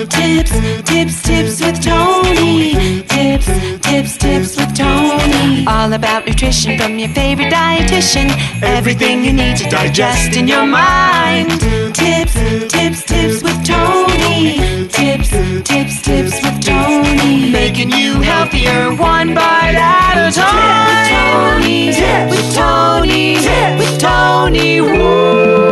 Tips with Tony. Tips with Tony. All about nutrition from your favorite dietitian. Everything you need to digest in your mind. Tips with Tony. Tips with Tony. Making you healthier one bite at a time. With Tony. Woo.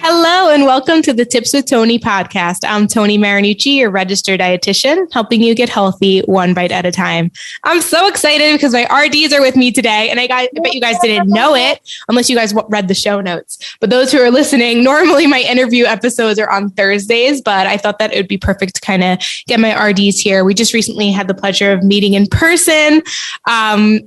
Hello and welcome to the Tips with Tony podcast. I'm Tony Marinucci, your registered dietitian, helping you get healthy one bite at a time. I'm so excited because my RDs are with me today, and I bet you guys didn't know it unless you guys read the show notes. But those who are listening, normally my interview episodes are on Thursdays, but I thought that it would be perfect to kind of get my RDs here. We just recently had the pleasure of meeting in person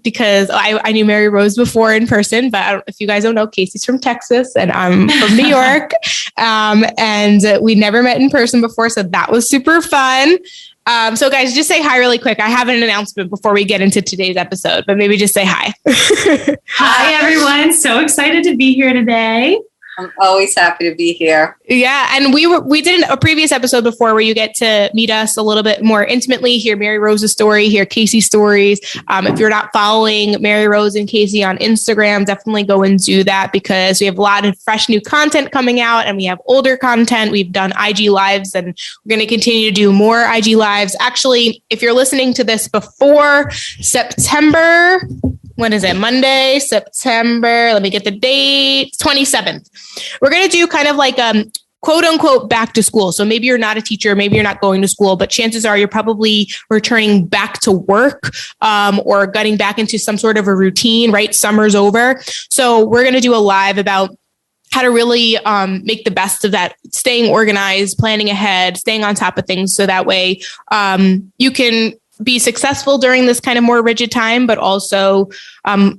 because I knew Mary Rose before in person, but if you guys don't know, Casey's from Texas and I'm from New York. And we never met in person before, so that was super fun. So guys, just say hi really quick. I have an announcement before we get into today's episode, but maybe just say hi. Hi, everyone. So excited to be here today. I'm always happy to be here. Yeah. And we did a previous episode before where you get to meet us a little bit more intimately, hear Mary Rose's story, hear Casey's stories. If you're not following Mary Rose and Casey on Instagram, definitely go and do that because we have a lot of fresh new content coming out and we have older content. We've done IG lives and we're going to continue to do more IG lives. Actually, if you're listening to this before September, when is it? Monday, September. Let me get the date. 27th. We're going to do kind of like quote unquote back to school. So maybe you're not a teacher, maybe you're not going to school, but chances are you're probably returning back to work or getting back into some sort of a routine, right? Summer's over. So we're going to do a live about how to really make the best of that, staying organized, planning ahead, staying on top of things. So that way you can be successful during this kind of more rigid time, but also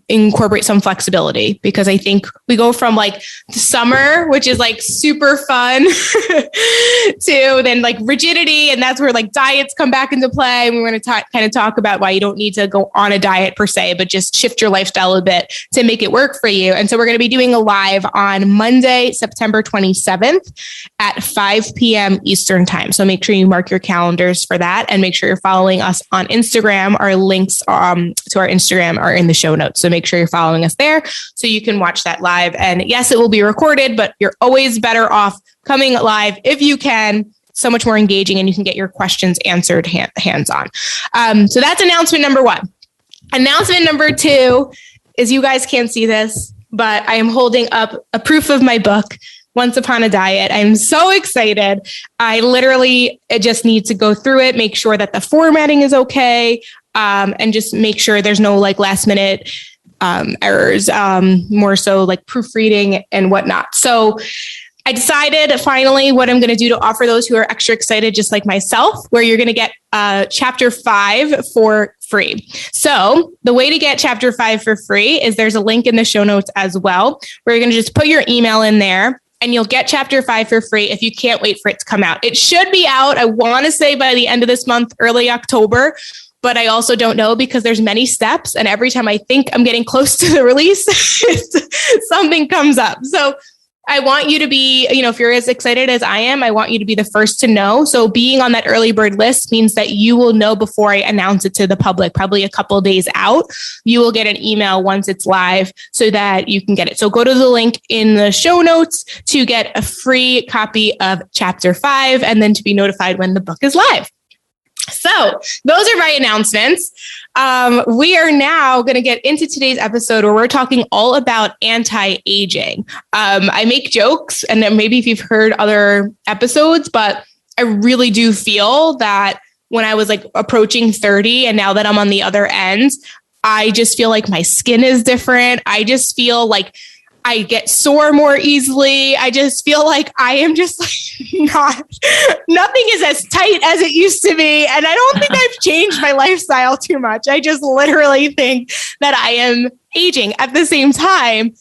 incorporate some flexibility because I think we go from like the summer, which is like super fun to then like rigidity. And that's where like diets come back into play. And we want to kind of talk about why you don't need to go on a diet per se, but just shift your lifestyle a bit to make it work for you. And so we're going to be doing a live on Monday, September 27th at 5 p.m. Eastern time. So make sure you mark your calendars for that and make sure you're following us on Instagram. Our links to our Instagram are in the show notes. So make sure you're following us there so you can watch that live. And yes, it will be recorded, but you're always better off coming live if you can. So much more engaging and you can get your questions answered hands-on. So that's announcement number one. Announcement number two is you guys can't see this, but I am holding up a proof of my book, Once Upon a Diet. I'm so excited. I just need to go through it, make sure that the formatting is okay, and just make sure there's no like last minute errors, more so like proofreading and whatnot. So I decided finally what I'm going to do to offer those who are extra excited, just like myself, where you're going to get chapter 5 for free. So the way to get chapter 5 for free is there's a link in the show notes as well, where you're going to just put your email in there. And you'll get chapter 5 for free if you can't wait for it to come out. It should be out, I want to say by the end of this month, early October, but I also don't know because there's many steps. And every time I think I'm getting close to the release, something comes up. So I want you to be, if you're as excited as I am, I want you to be the first to know. So being on that early bird list means that you will know before I announce it to the public, probably a couple of days out. You will get an email once it's live so that you can get it. So go to the link in the show notes to get a free copy of chapter 5 and then to be notified when the book is live. So those are my announcements. We are now going to get into today's episode where we're talking all about anti-aging. I make jokes, and then maybe if you've heard other episodes, but I really do feel that when I was like approaching 30 and now that I'm on the other end, I just feel like my skin is different. I just feel like I get sore more easily. I just feel like I am just like nothing is as tight as it used to be. And I don't think I've changed my lifestyle too much. I just literally think that I am aging. At the same time,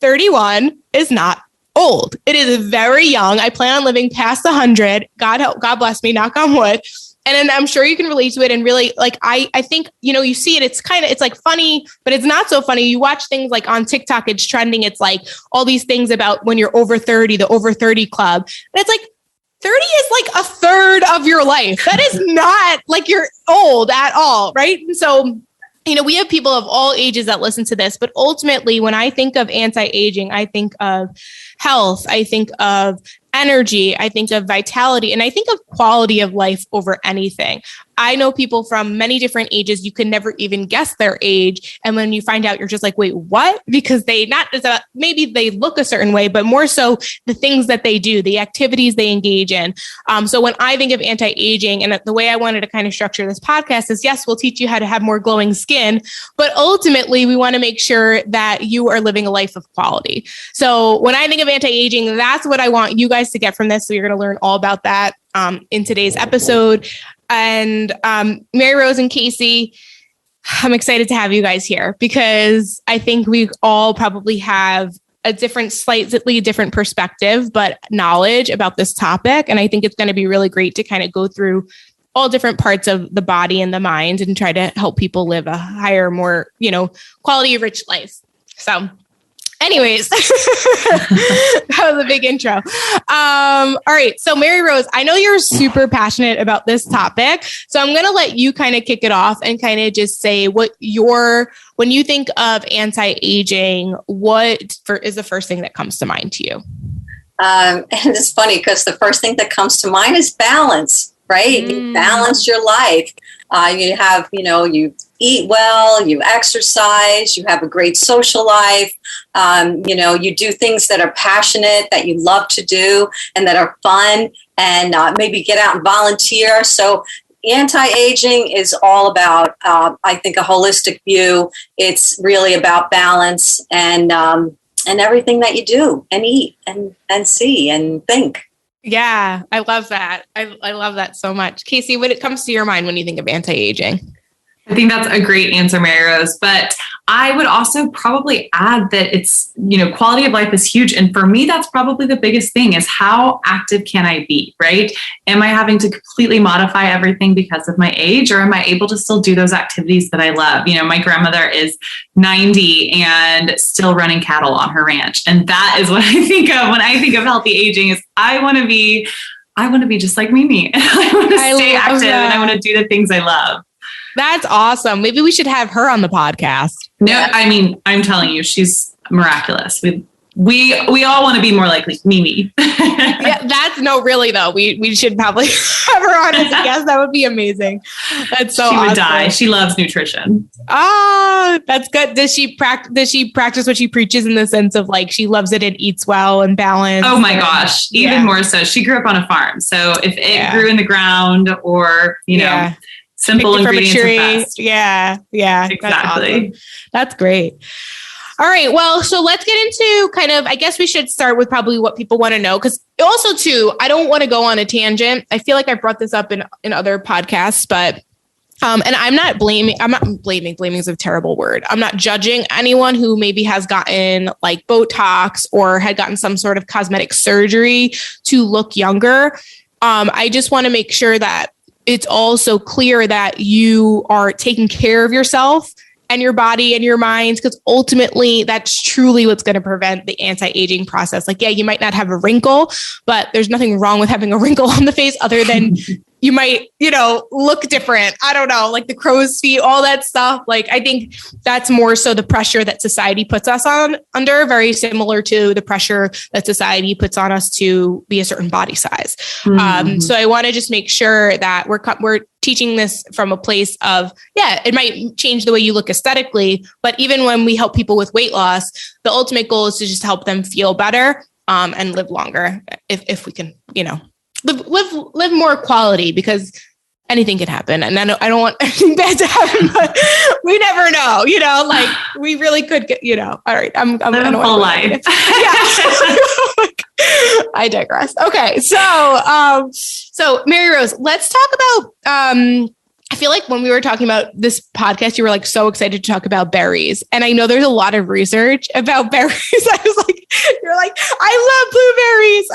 31 is not old. It is very young. I plan on living past 100. God bless me, knock on wood. And then I'm sure you can relate to it. And really, like, I think, you see it, it's like funny, but it's not so funny. You watch things like on TikTok, it's trending. It's like all these things about when you're over 30, the over 30 club. And it's like, 30 is like a third of your life. That is not like you're old at all, right? So, we have people of all ages that listen to this, but ultimately, when I think of anti-aging, I think of health, I think of energy, I think of vitality, and I think of quality of life over anything. I know people from many different ages. You can never even guess their age. And when you find out, you're just like, wait, what? Because maybe they look a certain way, but more so the things that they do, the activities they engage in. So when I think of anti-aging, and the way I wanted to kind of structure this podcast is, yes, we'll teach you how to have more glowing skin, but ultimately we want to make sure that you are living a life of quality. So when I think of anti-aging, that's what I want you guys to get from this. So you're going to learn all about that in today's episode. And Mary Rose and Casey, I'm excited to have you guys here because I think we all probably have a slightly different perspective, but knowledge about this topic. And I think it's going to be really great to kind of go through all different parts of the body and the mind and try to help people live a higher, more, quality rich life. So anyways, that was a big intro. All right. So Mary Rose, I know you're super passionate about this topic. So I'm going to let you kind of kick it off and kind of just say when you think of anti-aging, what is the first thing that comes to mind to you? And it's funny because the first thing that comes to mind is balance, right? You balance your life. You eat well, you exercise, you have a great social life. You do things that are passionate, that you love to do and that are fun, and maybe get out and volunteer. So anti-aging is all about, I think, a holistic view. It's really about balance and everything that you do and eat and see and think. Yeah, I love that. I love that so much. Casey, what comes to your mind when you think of anti-aging? I think that's a great answer, Mary Rose. But I would also probably add that it's, quality of life is huge. And for me, that's probably the biggest thing is how active can I be, right? Am I having to completely modify everything because of my age, or am I able to still do those activities that I love? My grandmother is 90 and still running cattle on her ranch. And that is what I think of when I think of healthy aging is I want to be just like Mimi. I want to stay active and I want to do the things I love. That's awesome. Maybe we should have her on the podcast. No, I mean, I'm telling you, she's miraculous. We all want to be more like Mimi. Yeah, really though. We should probably have her on as a guest. That would be amazing. That's so awesome. She would die. She loves nutrition. Ah, that's good. Does she practice what she preaches in the sense of like she loves it and eats well and balanced? Oh my gosh, even more so. She grew up on a farm, so if it grew in the ground or simple ingredients are best. Yeah, exactly. That's great. All right. Well, so let's get into I guess we should start with probably what people want to know. Because also too, I don't want to go on a tangent. I feel like I brought this up in other podcasts, but, and I'm not blaming is a terrible word. I'm not judging anyone who maybe has gotten like Botox or had gotten some sort of cosmetic surgery to look younger. I just want to make sure that it's also clear that you are taking care of yourself and your body and your mind, because ultimately that's truly what's going to prevent the anti-aging process. Like, yeah, you might not have a wrinkle, but there's nothing wrong with having a wrinkle on the face other than you might, look different. I don't know, like the crow's feet, all that stuff. Like, I think that's more so the pressure that society puts us under, very similar to the pressure that society puts on us to be a certain body size. Mm-hmm. So I want to just make sure that we're teaching this from a place of, it might change the way you look aesthetically, but even when we help people with weight loss, the ultimate goal is to just help them feel better and live longer if we can, live more quality, because anything can happen. And I don't want anything bad to happen, but we never know, like we really could get, all right. I'm live a full life. Yeah. I digress. Okay. So Mary Rose, let's talk about, I feel like when we were talking about this podcast, you were like so excited to talk about berries. And I know there's a lot of research about berries. I was like, you're like, I love blueberries.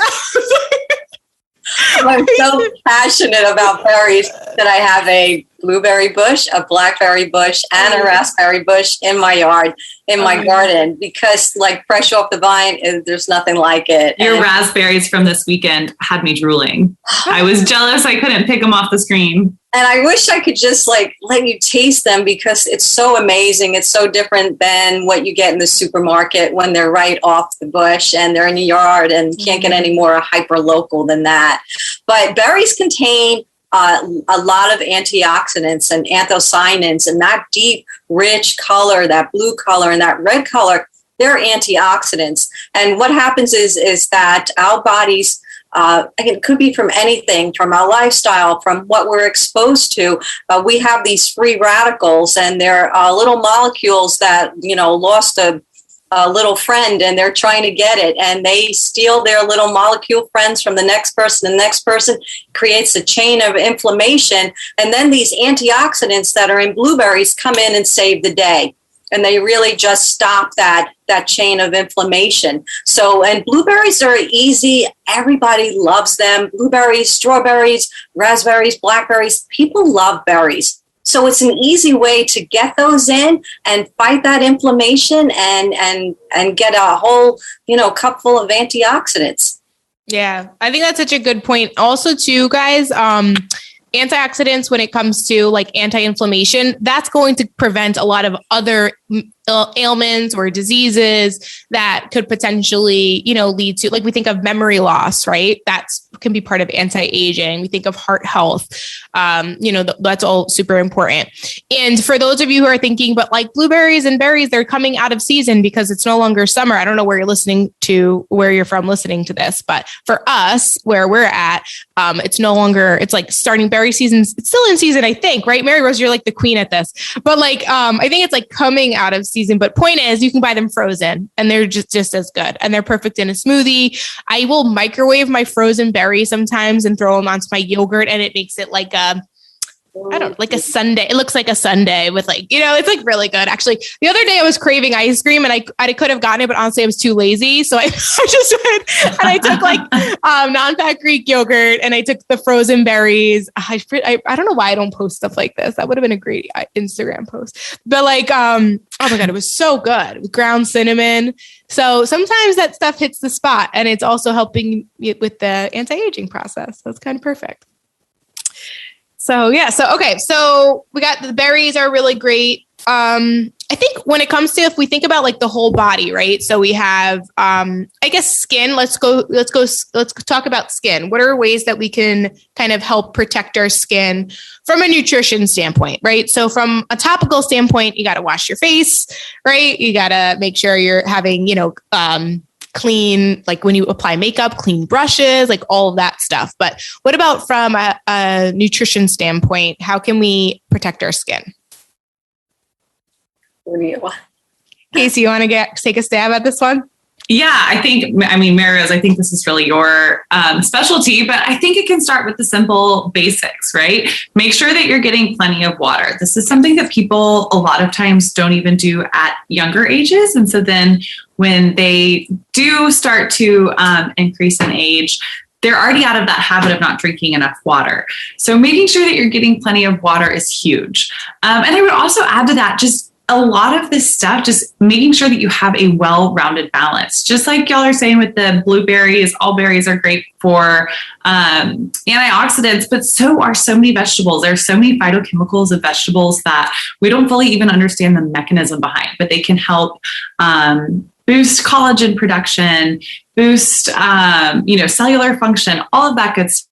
I'm so passionate about berries that I have a blueberry bush, a blackberry bush, and a raspberry bush in my yard, in my garden, because like fresh off the vine, there's nothing like it. Your raspberries from this weekend had me drooling. I was jealous I couldn't pick them off the screen. And I wish I could just like let you taste them, because it's so amazing. It's so different than what you get in the supermarket when they're right off the bush and they're in your yard, and you can't get any more hyper local than that. But berries contain a lot of antioxidants and anthocyanins, and that deep, rich color, that blue color and that red color, they're antioxidants. And what happens is that our bodies, it could be from anything, from our lifestyle, from what we're exposed to. We have these free radicals, and they're little molecules that, lost a little friend, and they're trying to get it, and they steal their little molecule friends from the next person. The next person creates a chain of inflammation, and then these antioxidants that are in blueberries come in and save the day, and they really just stop that chain of inflammation. So, and blueberries are easy. Everybody loves them. Blueberries, strawberries, raspberries, blackberries. People love berries. So it's an easy way to get those in and fight that inflammation and get a whole, cup full of antioxidants. Yeah, I think that's such a good point. Also, too, guys, antioxidants, when it comes to like anti-inflammation, that's going to prevent a lot of other ailments or diseases that could potentially, lead to, like, we think of memory loss, right? That's can be part of anti-aging. We think of heart health. That's all super important. And for those of you who are thinking, but like blueberries and berries, they're coming out of season because it's no longer summer. I don't know where you're from listening to this, but for us, where we're at, it's no longer, it's like starting berry season. It's still in season, I think, right? Mary Rose, you're like the queen at this, but like, I think it's like coming out of season, but point is you can buy them frozen and they're just as good, and they're perfect in a smoothie. I will microwave my frozen berries sometimes and throw them onto my yogurt, and it makes it like like a sundae. It looks like a sundae with like, it's like really good. Actually, the other day I was craving ice cream, and I could have gotten it, but honestly I was too lazy. So I just went and I took like non-fat Greek yogurt, and I took the frozen berries. I don't know why I don't post stuff like this. That would have been a great Instagram post. But like, oh my God, it was so good with ground cinnamon. So sometimes that stuff hits the spot, and it's also helping with the anti-aging process. So it's kind of perfect. So yeah. So we got the berries are really great. I think when it comes to, if we think about like the whole body, right? So we have, I guess skin. Let's talk about skin. What are ways that we can kind of help protect our skin from a nutrition standpoint, right? So from a topical standpoint, you got to wash your face, right? You got to make sure you're having, clean, like when you apply makeup, clean brushes, like all of that stuff. But what about from a nutrition standpoint? How can we protect our skin? Casey, you want to take a stab at this one? Yeah, Mary Rose, I think this is really your specialty, but I think it can start with the simple basics, right? Make sure that you're getting plenty of water. This is something that people a lot of times don't even do at younger ages. And so then when they do start to increase in age, they're already out of that habit of not drinking enough water. So making sure that you're getting plenty of water is huge. And I would also add to that, just a lot of this stuff, just making sure that you have a well-rounded balance. Just like y'all are saying with the blueberries, all berries are great for antioxidants, but so are so many vegetables. There are so many phytochemicals of vegetables that we don't fully even understand the mechanism behind, but they can help boost collagen production, boost, cellular function, all of that good stuff.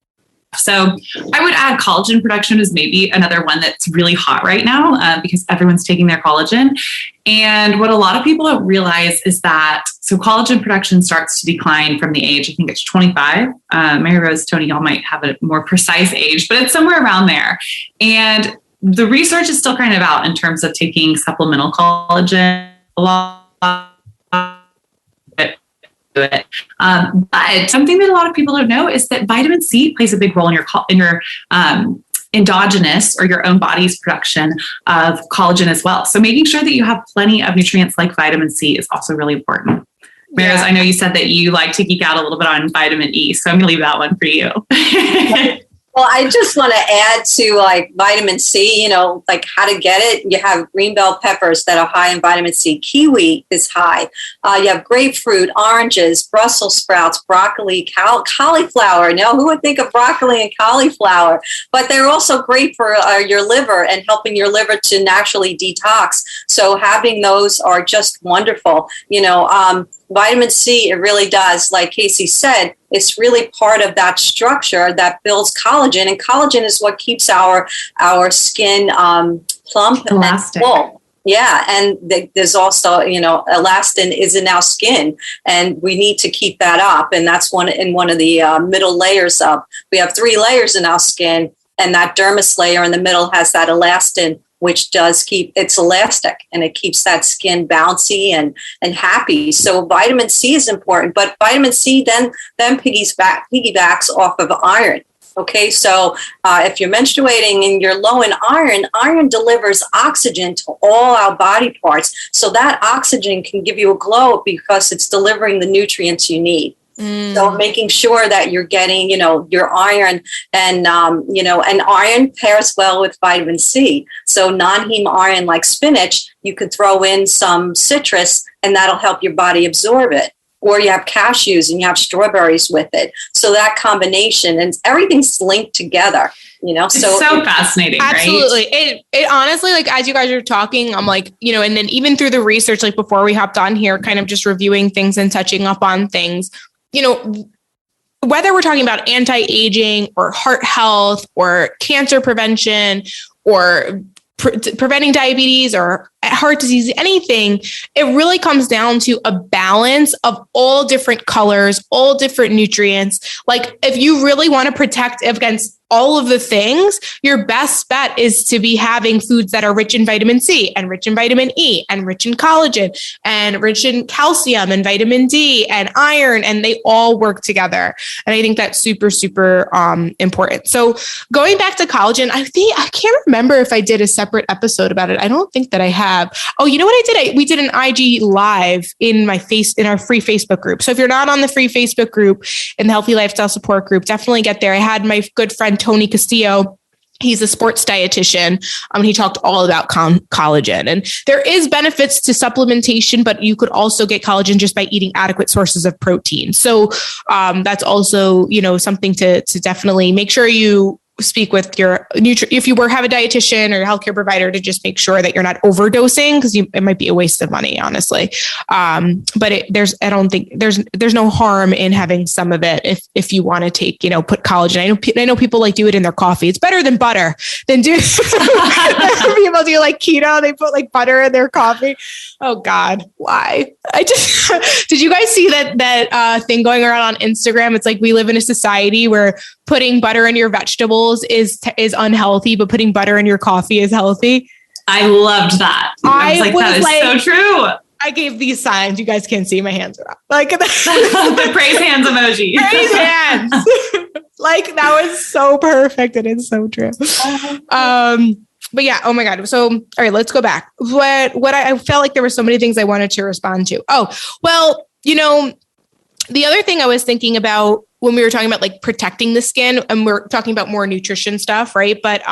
So I would add collagen production is maybe another one that's really hot right now because everyone's taking their collagen. And what a lot of people don't realize is that, so collagen production starts to decline from the age, I think it's 25. Mary Rose, Tony, y'all might have a more precise age, but it's somewhere around there. And the research is still kind of out in terms of taking supplemental collagen. A lot it. But something that a lot of people don't know is that vitamin C plays a big role in your endogenous or your own body's production of collagen as well. So making sure that you have plenty of nutrients like vitamin C is also really important. Maris, I know you said that you like to geek out a little bit on vitamin E, so I'm going to leave that one for you. Well, I just want to add to like vitamin C, like how to get it. You have green bell peppers that are high in vitamin C. Kiwi is high. You have grapefruit, oranges, Brussels sprouts, broccoli, cauliflower. Now, who would think of broccoli and cauliflower? But they're also great for your liver and helping your liver to naturally detox. So having those are just wonderful. Vitamin C, it really does, like Casey said, it's really part of that structure that builds collagen. And collagen is what keeps our skin plump elastic. And full. Yeah. And there's also, elastin is in our skin, and we need to keep that up. And that's one of the middle layers of, we have 3 layers in our skin, and that dermis layer in the middle has that elastin, which does keep, it's elastic, and it keeps that skin bouncy and happy. So vitamin C is important, but vitamin C then piggybacks off of iron. Okay, so if you're menstruating and you're low in iron delivers oxygen to all our body parts. So that oxygen can give you a glow because it's delivering the nutrients you need. So making sure that you're getting, your iron, and iron pairs well with vitamin C. So non-heme iron like spinach, you could throw in some citrus and that'll help your body absorb it. Or you have cashews and you have strawberries with it. So that combination, and everything's linked together. It's so fascinating, absolutely. Right? It honestly, like, as you guys are talking, I'm like, and then even through the research, like before we hopped on here, kind of just reviewing things and touching up on things, whether we're talking about anti-aging or heart health or cancer prevention or preventing diabetes or heart disease, anything, it really comes down to a balance of all different colors, all different nutrients. Like, if you really want to protect against all of the things, your best bet is to be having foods that are rich in vitamin C and rich in vitamin E and rich in collagen and rich in calcium and vitamin D and iron, and they all work together. And I think that's super, super important. So going back to collagen, I can't remember if I did a separate episode about it. I don't think that I have. Oh, you know what I did? We did an IG live in our free Facebook group. So if you're not on the free Facebook group and the Healthy Lifestyle Support group, definitely get there. I had my good friend Tony Castillo. He's a sports dietitian. He talked all about collagen, and there is benefits to supplementation, but you could also get collagen just by eating adequate sources of protein. So that's also, something to definitely make sure you speak with your if you have a dietitian or a healthcare provider, to just make sure that you're not overdosing, because it might be a waste of money, honestly. But I don't think there's no harm in having some of it if you want to take, put collagen. I know people like do it in their coffee. It's better than butter than do people do like keto. They put like butter in their coffee. Oh God, why? Did you guys see that thing going around on Instagram? It's like, we live in a society where putting butter in your vegetables is unhealthy, but putting butter in your coffee is healthy. I loved that. I was like, that is so true. I gave these signs. You guys can't see, my hands are up. Like the praise hands emoji. Praise hands. Like, that was so perfect, and it's so true. But yeah, oh my God. So, all right, let's go back. What I felt like there were so many things I wanted to respond to. Oh, well, the other thing I was thinking about when we were talking about like protecting the skin, and we're talking about more nutrition stuff, right? But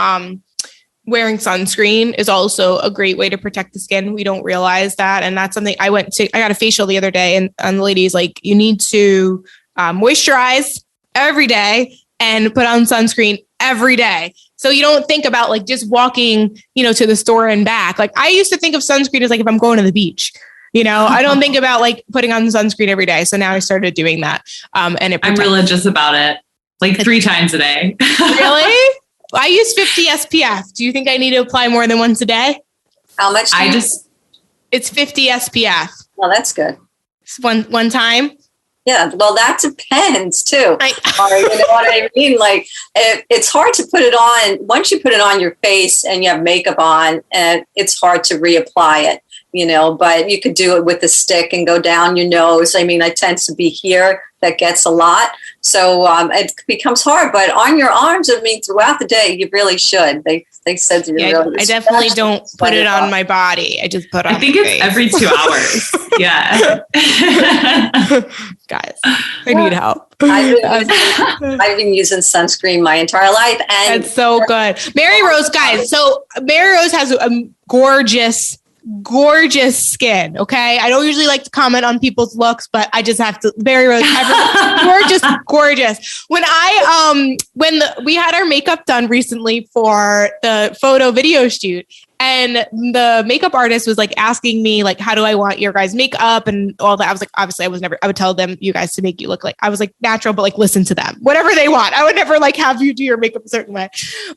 wearing sunscreen is also a great way to protect the skin. We don't realize that. And that's something I got a facial the other day, and the lady's like, you need to moisturize every day and put on sunscreen every day. So you don't think about like just walking, to the store and back. Like, I used to think of sunscreen as like if I'm going to the beach. I don't think about like putting on sunscreen every day. So now I started doing that. And I'm religious about it. Like 3 times a day. Really? I use 50 SPF. Do you think I need to apply more than once a day? How much? It's 50 SPF. Well, that's good. One time. Yeah, well, that depends too. You know what I mean? Like, it's hard to put it on. Once you put it on your face and you have makeup on, and it's hard to reapply it. but you could do it with a stick and go down your nose. I mean, I tend to be here. That gets a lot. So it becomes hard, but on your arms, I mean, throughout the day, you really should. They said you're really. I definitely don't put it on my body. I just put on. I think it's every 2 hours. Yeah. Guys, I need help. I've been using sunscreen my entire life, and that's so good. Mary Rose, guys. So Mary Rose has a gorgeous skin. Okay. I don't usually like to comment on people's looks, but I just have to. Mary Rose, gorgeous. When we had our makeup done recently for the photo video shoot, and the makeup artist was like asking me, like, how do I want your guys' makeup and all that? I was like, obviously I would tell them, you guys, to make you look like, I was like, natural, but like, listen to them, whatever they want. I would never like have you do your makeup a certain way.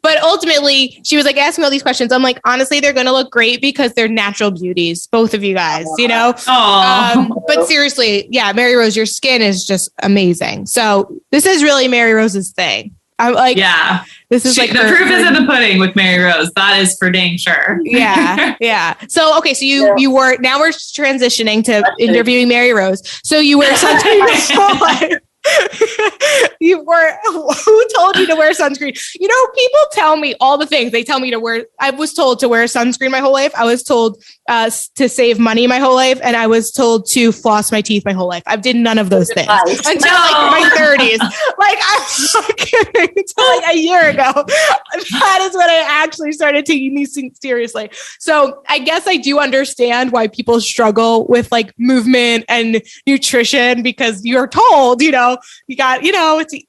But ultimately she was like asking me all these questions. I'm like, honestly, they're going to look great because they're natural beauties, both of you guys, but seriously, yeah, Mary Rose, your skin is just amazing. So this is really Mary Rose's thing. I'm like, yeah, this is like the proof is in the pudding with Mary Rose. That is for dang sure. Yeah. So, okay. So we're transitioning to interviewing Mary Rose. So you wear sunscreen. Who told you to wear sunscreen? People tell me all the things. They tell me to wear. I was told to wear sunscreen my whole life. I was told to save money my whole life, and I was told to floss my teeth my whole life. I did none of those things until like my 30s. Like, I'm not kidding. Until like a year ago, that is when I actually started taking these things seriously. So I guess I do understand why people struggle with like movement and nutrition, because you're told, you got,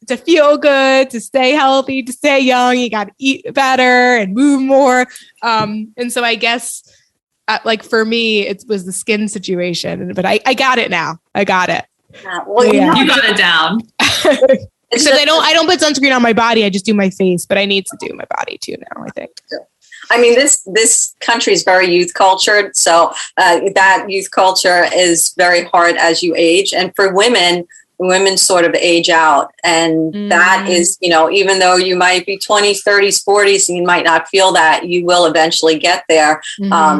to feel good, to stay healthy, to stay young, you got to eat better and move more. And so I guess like for me, it was the skin situation, but I got it now. I got it. You got it down. Because I don't put sunscreen on my body. I just do my face, but I need to do my body too now, I think. I mean, this country is very youth cultured. So that youth culture is very hard as you age. And for women sort of age out. And that is, even though you might be 20s, 30s, 40s, and you might not feel that, you will eventually get there.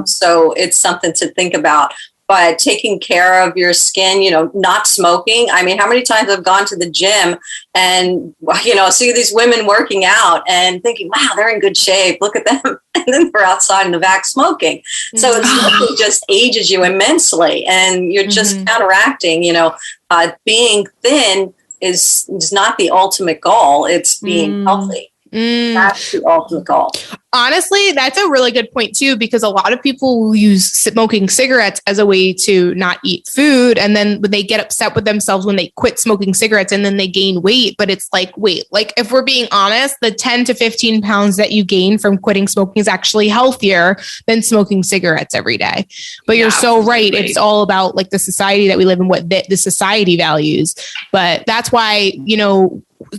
So it's something to think about. But taking care of your skin, not smoking. I mean, how many times I've gone to the gym and, see these women working out and thinking, wow, they're in good shape. Look at them. And then they're outside in the back smoking. So it just ages you immensely, and you're just counteracting, being thin is not the ultimate goal. It's being healthy. That's the ultimate goal. Honestly, that's a really good point too, because a lot of people will use smoking cigarettes as a way to not eat food. And then when they get upset with themselves when they quit smoking cigarettes, and then they gain weight. But it's like, wait, like if we're being honest, the 10 to 15 pounds that you gain from quitting smoking is actually healthier than smoking cigarettes every day. But you're so right. It's all about like the society that we live in, what the society values. But that's why,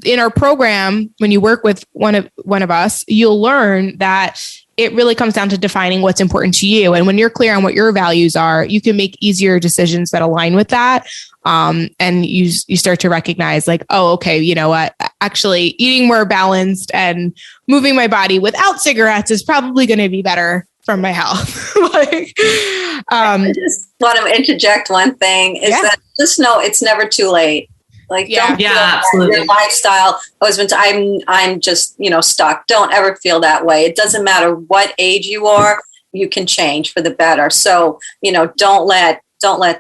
in our program, when you work with one of us, you'll learn that it really comes down to defining what's important to you. And when you're clear on what your values are, you can make easier decisions that align with that. And you start to recognize like, oh, okay, you know what? Actually, eating more balanced and moving my body without cigarettes is probably going to be better for my health. I just want to interject one thing is that just know it's never too late. Like, don't feel absolutely. Your lifestyle husband, I'm just, stuck. Don't ever feel that way. It doesn't matter what age you are, you can change for the better. So, don't let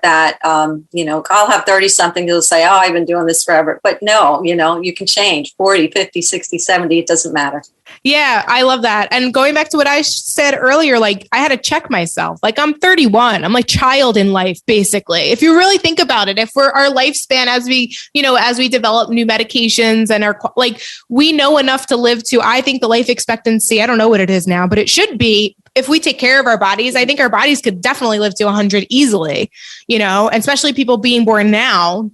that, I'll have 30 something who'll say, oh, I've been doing this forever. But no, you can change 40, 50, 60, 70. It doesn't matter. Yeah, I love that. And going back to what I said earlier, like I had to check myself. Like I'm 31. I'm like child in life, basically. If you really think about it, if we're our lifespan as we develop new medications and we know enough to live to, I think the life expectancy, I don't know what it is now, but it should be, if we take care of our bodies, I think our bodies could definitely live to 100 easily, and especially people being born now,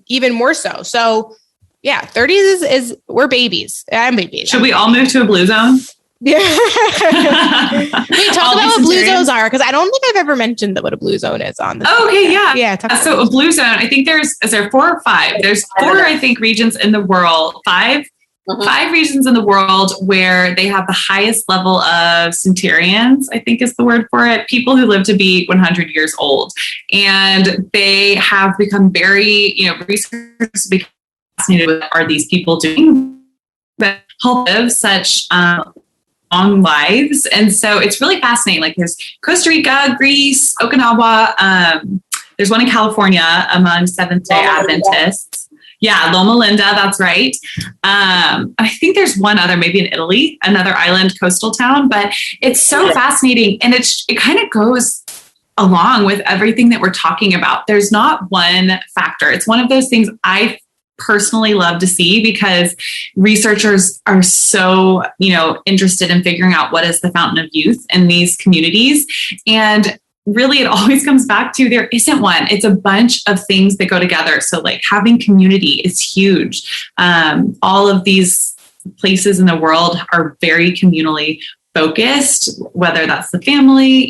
even more so. So yeah, 30s is we're babies. I'm babies. Should we all move to a blue zone? Yeah. Wait, talk about what blue zones are, because I don't think I've ever mentioned what a blue zone is on this. Oh, okay, yeah. Yeah. So a blue zone, I think is there 4 or 5? There's 4, I think, regions in the world. 5 5 regions in the world where they have the highest level of centenarians, I think is the word for it, people who live to be 100 years old. And they have become very, researchers become fascinated with what are these people doing that help live such long lives. And so it's really fascinating. Like there's Costa Rica, Greece, Okinawa. There's one in California among Seventh-day Adventists. Yeah, Loma Linda, that's right. I think there's one other, maybe in Italy, another island coastal town, but it's so fascinating. And it kind of goes along with everything that we're talking about. There's not one factor. It's one of those things I personally love to see because researchers are so, interested in figuring out what is the fountain of youth in these communities. And really, it always comes back to there isn't one. It's a bunch of things that go together. So like having community is huge. All of these places in the world are very communally focused, whether that's the family,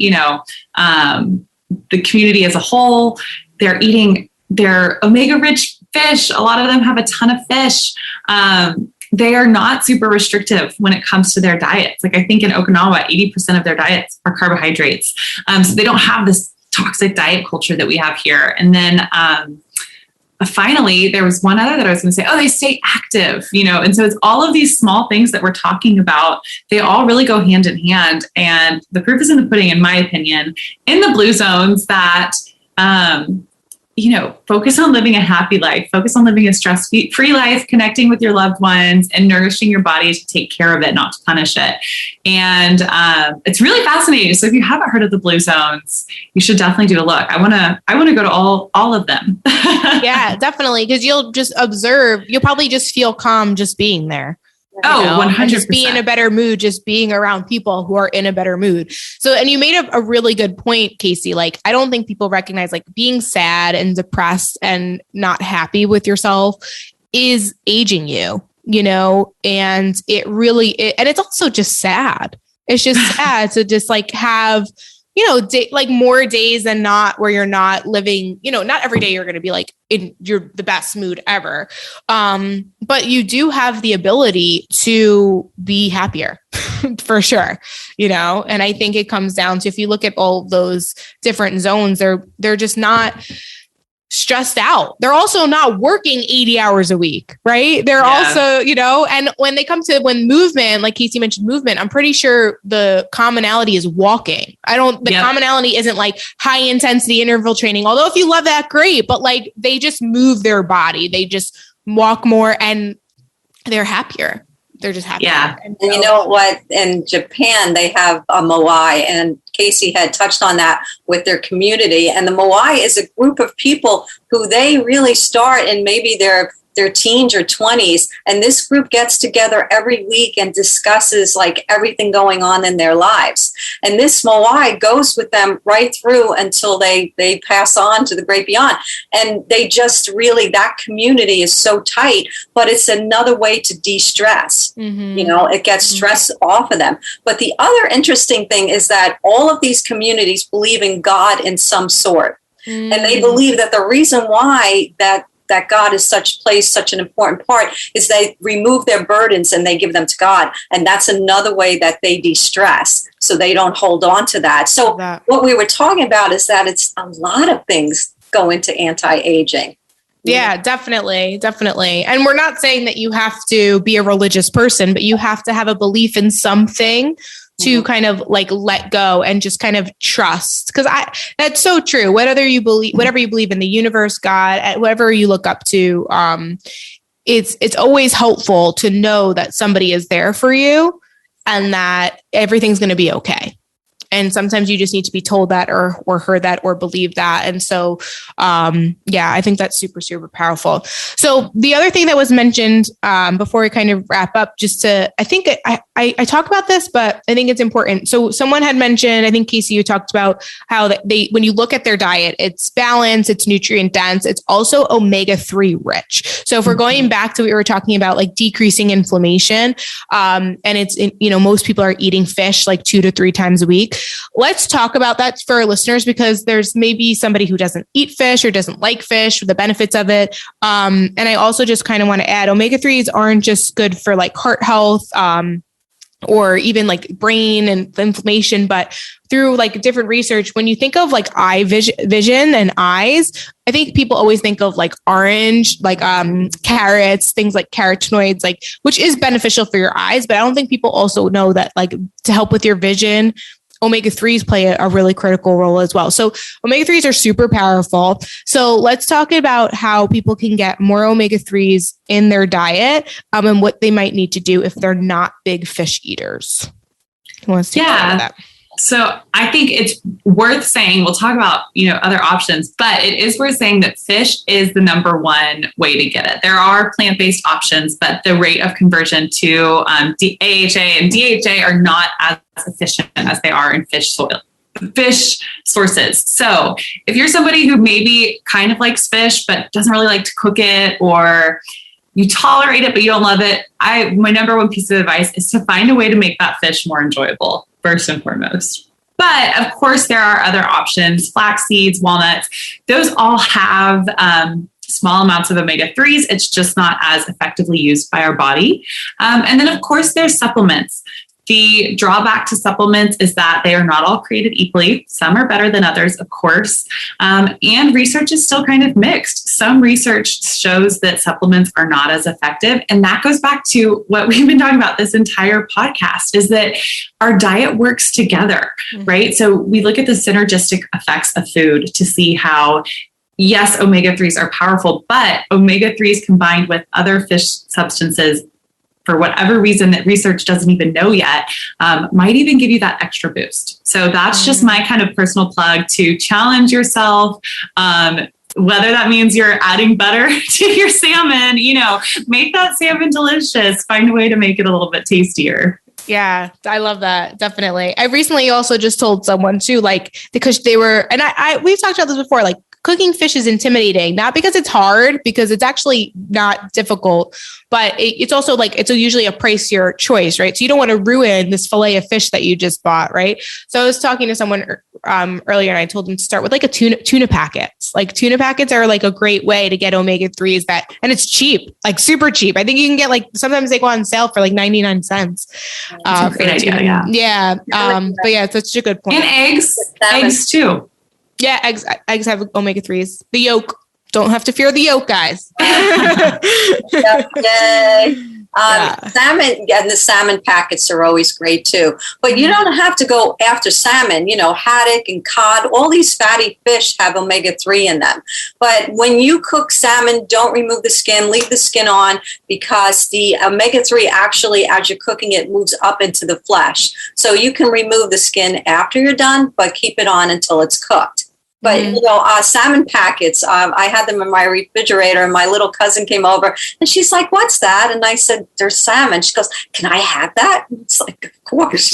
the community as a whole. They're eating their omega-rich fish. A lot of them have a ton of fish. They are not super restrictive when it comes to their diets. Like I think in Okinawa, 80% of their diets are carbohydrates. So they don't have this toxic diet culture that we have here. And then finally, there was one other that I was going to say, they stay active, and so it's all of these small things that we're talking about. They all really go hand in hand. And the proof is in the pudding, in my opinion, in the blue zones that, focus on living a happy life, focus on living a stress-free life, connecting with your loved ones and nourishing your body to take care of it, not to punish it. And it's really fascinating. So if you haven't heard of the blue zones, you should definitely do a look. I want to go to all of them. Yeah, definitely. Because you'll just observe, you'll probably just feel calm just being there. 100%. Just be in a better mood, just being around people who are in a better mood. So, and you made a really good point, Casey. Like, I don't think people recognize like being sad and depressed and not happy with yourself is aging you, and it really, and it's also just sad. It's just sad to just like have, like more days than not where you're not living, not every day you're going to be like in the best mood ever. But you do have the ability to be happier for sure, and I think it comes down to, if you look at all those different zones, they're just not stressed out. They're also not working 80 hours a week, right? They're also, and when they come to movement, like Casey mentioned movement, I'm pretty sure the commonality is walking. Commonality isn't like high intensity interval training. Although if you love that, great, but like they just move their body. They just walk more and they're happier. They're just happier. Yeah. And you know what? In Japan, they have a Moai, and Casey had touched on that with their community. And the Moai is a group of people who they really start in maybe their teens or 20s. And this group gets together every week and discusses like everything going on in their lives. And this Moai goes with them right through until they pass on to the great beyond. And they just really, that community is so tight, but it's another way to de-stress. Mm-hmm. It gets stress off of them. But the other interesting thing is that all of these communities believe in God in some sort. Mm-hmm. And they believe that the reason why that God is such an important part is they remove their burdens and they give them to God. And that's another way that they de-stress. So they don't hold on to that. So what we were talking about is that it's a lot of things go into anti-aging. Yeah, definitely. Definitely. And we're not saying that you have to be a religious person, but you have to have a belief in something to kind of like let go and just kind of trust. Because that's so true. Whatever you believe in the universe, God, whatever you look up to, it's always helpful to know that somebody is there for you and that everything's going to be okay. And sometimes you just need to be told that or heard that or believe that. And so, I think that's super, super powerful. So the other thing that was mentioned before we kind of wrap up, I think I talk about this, but I think it's important. So someone had mentioned, I think Casey, you talked about how when you look at their diet, it's balanced, it's nutrient dense, it's also omega-3 rich. So if we're going back to what we were talking about, like decreasing inflammation, and it's, most people are eating fish like 2 to 3 times a week. let's talk about that for our listeners, because there's maybe somebody who doesn't eat fish or doesn't like fish, the benefits of it. And I also just kind of want to add, omega-3s aren't just good for like heart health, or even like brain and inflammation, but through like different research, when you think of like eye vision and eyes, I think people always think of like orange, like carrots, things like carotenoids, like, which is beneficial for your eyes. But I don't think people also know that like to help with your vision, omega-3s play a really critical role as well. So omega-3s are super powerful. So let's talk about how people can get more omega-3s in their diet, and what they might need to do if they're not big fish eaters. Who wants to talk about that? So I think it's worth saying, we'll talk about, other options, but it is worth saying that fish is the number one way to get it. There are plant-based options, but the rate of conversion to AHA and DHA are not as efficient as they are in fish sources. So if you're somebody who maybe kind of likes fish, but doesn't really like to cook it, or you tolerate it, but you don't love it, my number one piece of advice is to find a way to make that fish more enjoyable, first and foremost. But of course, there are other options, flax seeds, walnuts, those all have small amounts of omega-3s. It's just not as effectively used by our body. And then of course, there's supplements. The drawback to supplements is that they are not all created equally. Some are better than others, of course. And research is still kind of mixed. Some research shows that supplements are not as effective. And that goes back to what we've been talking about this entire podcast, is that our diet works together, right? So we look at the synergistic effects of food to see how, yes, omega-3s are powerful, but omega-3s combined with other fish substances, for whatever reason that research doesn't even know yet, might even give you that extra boost. So that's just my kind of personal plug to challenge yourself. Whether that means you're adding butter to your salmon, make that salmon delicious, find a way to make it a little bit tastier. Yeah, I love that. Definitely. I recently also just told someone too, like, because they were, and we've talked about this before, like cooking fish is intimidating, not because it's hard, because it's actually not difficult, but it's also like, it's usually a pricier choice, right? So you don't want to ruin this fillet of fish that you just bought, right? So I was talking to someone earlier, and I told them to start with like a tuna packets. Like tuna packets are like a great way to get omega-3s and it's cheap, like super cheap. I think you can get like, sometimes they go on sale for like 99 cents. That's a great idea. Yeah. But yeah, it's such a good point. And eggs too. Yeah, eggs have omega-3s. The yolk. Don't have to fear the yolk, guys. Salmon, and the salmon packets are always great too. But you don't have to go after salmon. Haddock and cod, all these fatty fish have omega-3 in them. But when you cook salmon, don't remove the skin, leave the skin on, because the omega-3 actually, as you're cooking it, moves up into the flesh. So you can remove the skin after you're done, but keep it on until it's cooked. But, salmon packets, I had them in my refrigerator, and my little cousin came over and she's like, "What's that?" And I said, "There's salmon." She goes, "Can I have that?" And it's like, of course,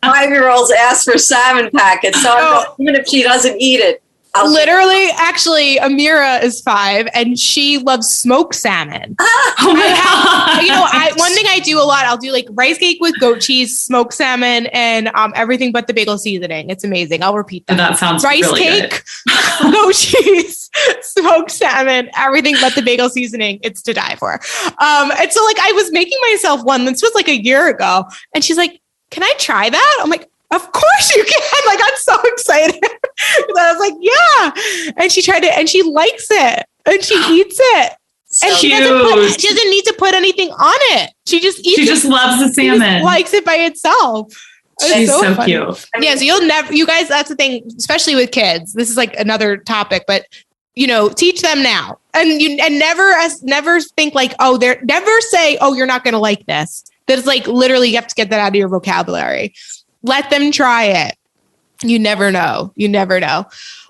5-year-olds ask for salmon packets. So even if she doesn't eat it, literally, actually, Amira is 5 and she loves smoked salmon. Oh my God. One thing I do a lot, I'll do like rice cake with goat cheese, smoked salmon, and everything but the bagel seasoning. It's amazing. I'll repeat that. And that sounds rice really cake, goat cheese, smoked salmon, everything but the bagel seasoning. It's to die for. And so like I was making myself one. This was like a year ago, and she's like, "Can I try that?" I'm like, "Of course you can." Like, I'm so excited. I was like, yeah. And she tried it and she likes it and she eats it. So and she doesn't need to put anything on it. She just eats it. She just loves the salmon. She just likes it by itself. She's so cute. Yeah. So you guys, that's the thing, especially with kids. This is like another topic, but teach them now. And never think like, never say, "Oh, you're not going to like this." That's like, literally you have to get that out of your vocabulary. Let them try it. You never know.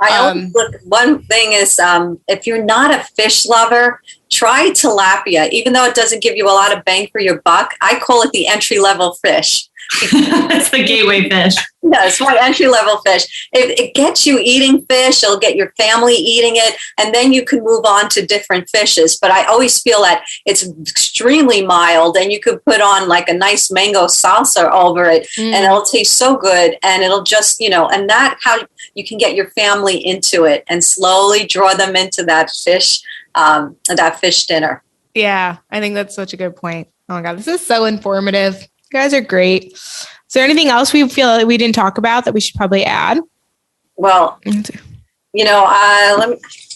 I always look, one thing is, if you're not a fish lover, try tilapia. Even though it doesn't give you a lot of bang for your buck, I call it the entry-level fish. It's the gateway fish. Yeah, it's my entry-level fish. It gets you eating fish. It'll get your family eating it, and then you can move on to different fishes. But I always feel that it's extremely mild, and you could put on like a nice mango salsa over it, and it'll taste so good. And it'll just, and that how you can get your family into it and slowly draw them into that fish dinner. Yeah, I think that's such a good point. Oh my God, this is so informative. You guys are great. Is there anything else we feel like we didn't talk about that we should probably add? Well, let me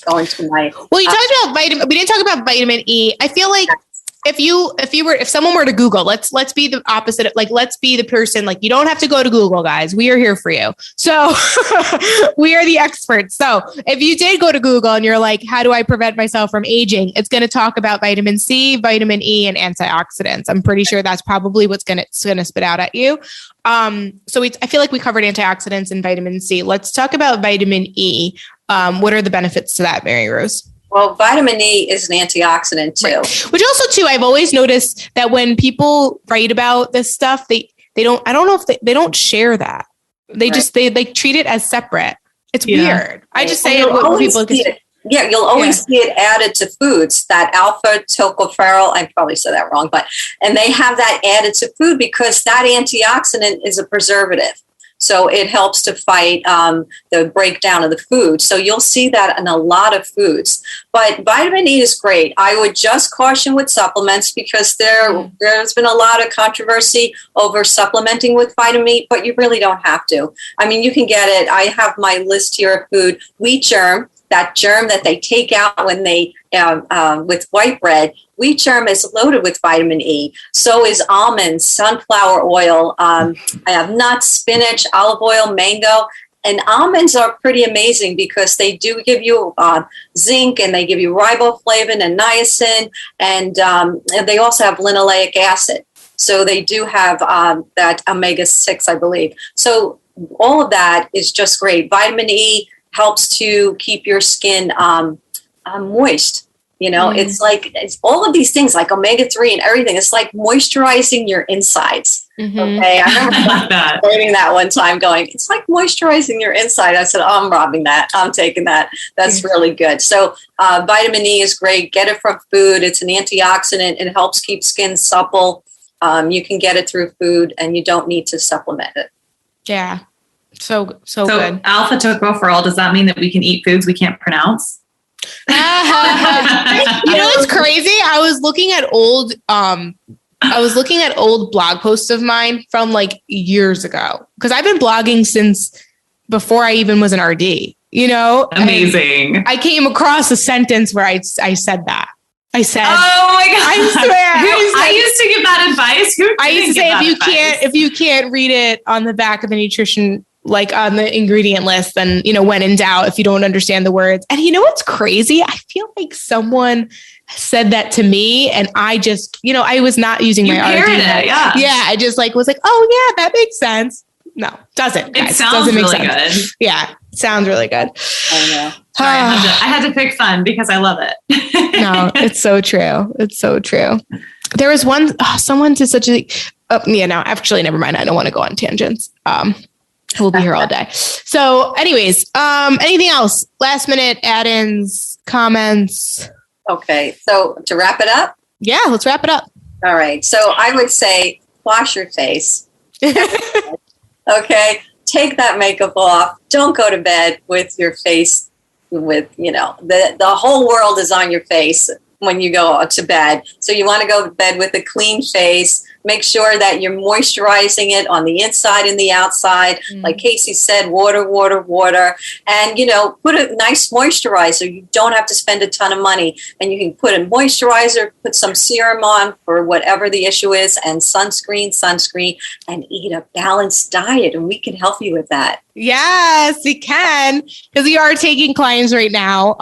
go into my. Well, you talked about vitamin. We didn't talk about vitamin E. I feel like if someone were to Google, let's be the opposite. Like, let's be the person. Like, you don't have to go to Google, guys. We are here for you. So we are the experts. So if you did go to Google and you're like, how do I prevent myself from aging? It's going to talk about vitamin C, vitamin E, and antioxidants. I'm pretty sure that's probably what's going to spit out at you. So I feel like we covered antioxidants and vitamin C. Let's talk about vitamin E. What are the benefits to that, Mary Rose? Well, vitamin E is an antioxidant too. Right. Which also too, I've always noticed that when people write about this stuff, they don't, I don't know if they don't share that. They just, they like treat it as separate. It's weird. I just say it. People you'll always see it added to foods, that alpha tocopherol. I probably said that wrong, and they have that added to food because that antioxidant is a preservative. So it helps to fight the breakdown of the food. So you'll see that in a lot of foods. But vitamin E is great. I would just caution with supplements because there's been a lot of controversy over supplementing with vitamin E, but you really don't have to. I mean, you can get it. I have my list here of food. Wheat germ, that germ that they take out when they with white bread. Wheat germ is loaded with vitamin E. So is almonds, sunflower oil. I have nuts, spinach, olive oil, mango. And almonds are pretty amazing because they do give you zinc, and they give you riboflavin and niacin, and they also have linoleic acid. So they do have that omega-6, I believe. So all of that is just great. Vitamin E helps to keep your skin moist. It's all of these things like omega-3 and everything. It's like moisturizing your insides. Okay. I remember reading that one time going, it's like moisturizing your inside. I said, I'm robbing that. I'm taking that. That's really good. So vitamin E is great. Get it from food. It's an antioxidant. It helps keep skin supple. You can get it through food and you don't need to supplement it. Yeah. So good. Alpha tocopherol, does that mean that we can eat foods we can't pronounce? It's crazy. I was looking at old blog posts of mine from like years ago because I've been blogging since before I even was an RD. Amazing. And I came across a sentence where I said that. I said, "Oh my God!" I swear. I used to give that advice. I used to say if you can't read it on the back of the nutrition, like on the ingredient list, then, when in doubt, if you don't understand the words. And what's crazy? I feel like someone said that to me and I just, I was not using my RD. Yeah. I just was like, oh yeah, that makes sense. No, doesn't. It sounds doesn't really make sense. good. Yeah. Sounds really good. I know. Sorry, I had to pick fun because I love it. No, it's so true. It's so true. There was someone to such a, actually, never mind. I don't want to go on tangents. We'll be here all day. So anyways, anything else? Last minute add-ins, comments? Okay. So to wrap it up? Yeah, let's wrap it up. All right. So I would say wash your face. Okay. Take that makeup off. Don't go to bed with your face with, the whole world is on your face when you go to bed. So you want to go to bed with a clean face. Make sure that you're moisturizing it on the inside and the outside. Like Casey said, water. And, put a nice moisturizer. You don't have to spend a ton of money. And you can put a moisturizer, put some serum on for whatever the issue is, and sunscreen, and eat a balanced diet. And we can help you with that. Yes, we can. Because we are taking clients right now.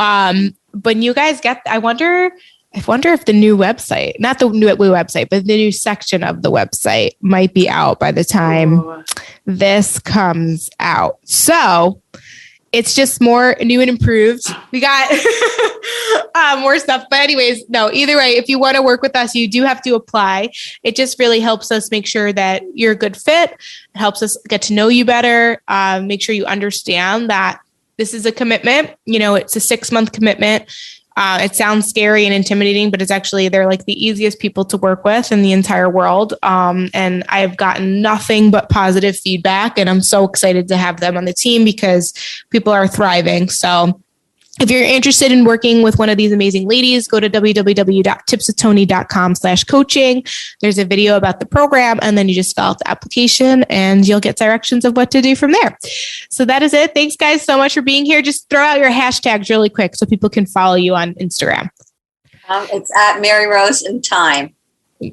But you guys I wonder if the new website, not the new website, but the new section of the website might be out by the time this comes out. So it's just more new and improved. We got more stuff. But anyways, no, either way, if you want to work with us, you do have to apply. It just really helps us make sure that you're a good fit. It helps us get to know you better. Make sure you understand that this is a commitment. It's a 6-month commitment. It sounds scary and intimidating, but it's actually, they're like the easiest people to work with in the entire world. And I've gotten nothing but positive feedback, and I'm so excited to have them on the team because people are thriving. So if you're interested in working with one of these amazing ladies, go to www.tipswithtony.com/coaching. There's a video about the program, and then you just fill out the application and you'll get directions of what to do from there. So that is it. Thanks guys so much for being here. Just throw out your hashtags really quick so people can follow you on Instagram. It's at Mary Rose in Time.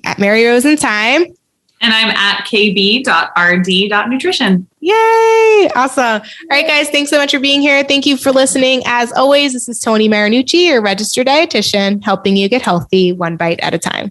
At Mary Rose in Time. And I'm at kb.rd.nutrition. Yay. Awesome. All right, guys. Thanks so much for being here. Thank you for listening. As always, this is Tony Marinucci, your registered dietitian, helping you get healthy one bite at a time.